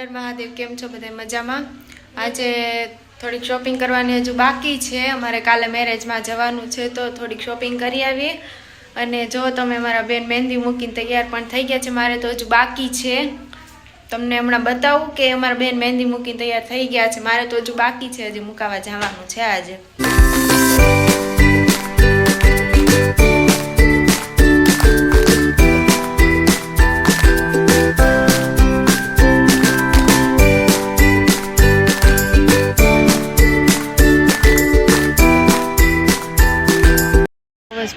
હર મહાદેવ. કેમ છો બધા? મજામાં? આજે થોડીક શોપિંગ કરવાની હજુ બાકી છે. અમારે કાલે મેરેજમાં જવાનું છે તો થોડીક શોપિંગ કરી આવીએ. અને જો તમે મારા બેન મહેંદી મૂકીને તૈયાર પણ થઈ ગયા છે. મારે તો હજુ બાકી છે. તમને હમણાં બતાવું કે અમારા બેન મહેંદી મૂકીને તૈયાર થઈ ગયા છે. મારે તો હજુ બાકી છે, હજી મુકાવા જવાનું છે આજે.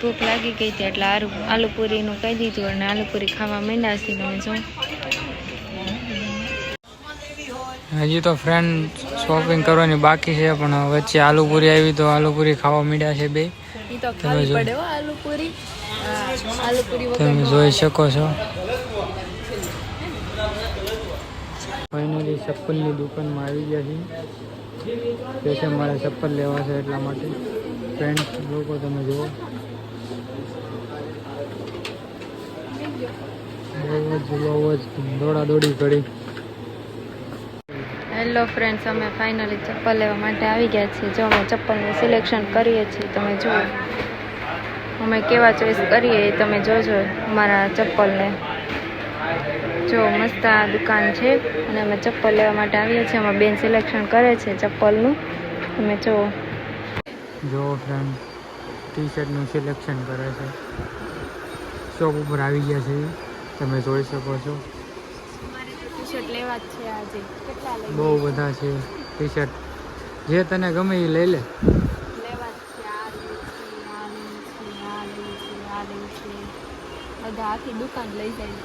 ભૂખ લાગી ગઈ હતી એટલે આલુ પૂરીનું કહી દીધું અને આલુ પૂરી ખાવા માંડ્યા છે. તમે જો હજી તો ફ્રેન્ડ શોપિંગ કરવાની બાકી છે, પણ વચ્ચે આલુ પૂરી આવી તો આલુ પૂરી ખાવા માંડ્યા છે બે. તમે જોઈ શકો છો. ફાઇનલી ચપ્પલની દુકાનમાં આવી ગયા છે. તે મારે ચપ્પલ લેવા છે એટલા માટે ફ્રેન્ડ લોકો તમે જુઓ બહુ જ દોડા દોડી કરી. હેલો ફ્રેન્ડ્સ, અમે ફાઇનલી ચપ્પલ લેવા માટે આવી ગયા છીએ. જો અમે ચપ્પલનું સિલેક્શન કરીએ છીએ. તમે જુઓ અમે કેવા ચોઈસ કરીએ એ તમે જોજો અમારા ચપ્પલને. જો મસ્ત આ દુકાન છે અને અમે ચપ્પલ લેવા માટે આવીએ છીએ. અમારા બેન સિલેક્શન કરે છે ચપ્પલનું. તમે જુઓ ફ્રેન્ડ ટી શર્ટનું સિલેક્શન કરે છે. શોપ ઉપર આવી ગયા છે, તમે જોઈ શકો છો. ટી શર્ટ લેવા જ છે આજે. કેટલા લઈ? બહુ બધા છે ટી શર્ટ, જે તને ગમે એ લઈ લે. લેવા જ છે. આ લેવું છે. બધા આખી દુકાન લઈ જાય.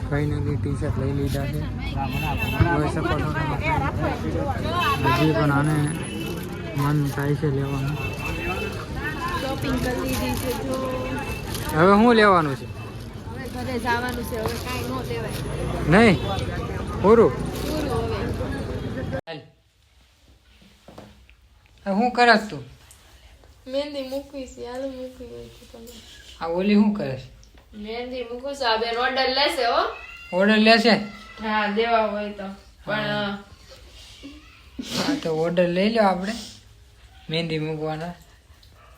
ફાઇનલી ટી શર્ટ લઈ લીધા છે. જોઈ શકો છો તમે. હજી પણ આને મન થાય છે લેવાનું. શોપિંગ કરી લીધી છે. જો હવે શું લેવાનું છે? હવે ઘરે જવાનું છે. હવે કાંઈ ન લેવાય. નહીં પૂરું. શું કરસ તું? મહેંદી મૂકવી છે. હાલ મૂકવી હોય તો તમે. આ ઓલી શું કરે છે? મહેંદી મૂકું છું. આ બેન ઓર્ડર લેશે હો. ઓર્ડર લેશે? હા, દેવા હોય તો. પણ હા તો ઓર્ડર લઈ લો આપણે મહેંદી મૂકવાના.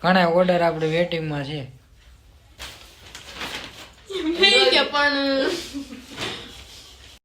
ઘણા ઓર્ડર આપણે વેટિંગમાં છે. પણ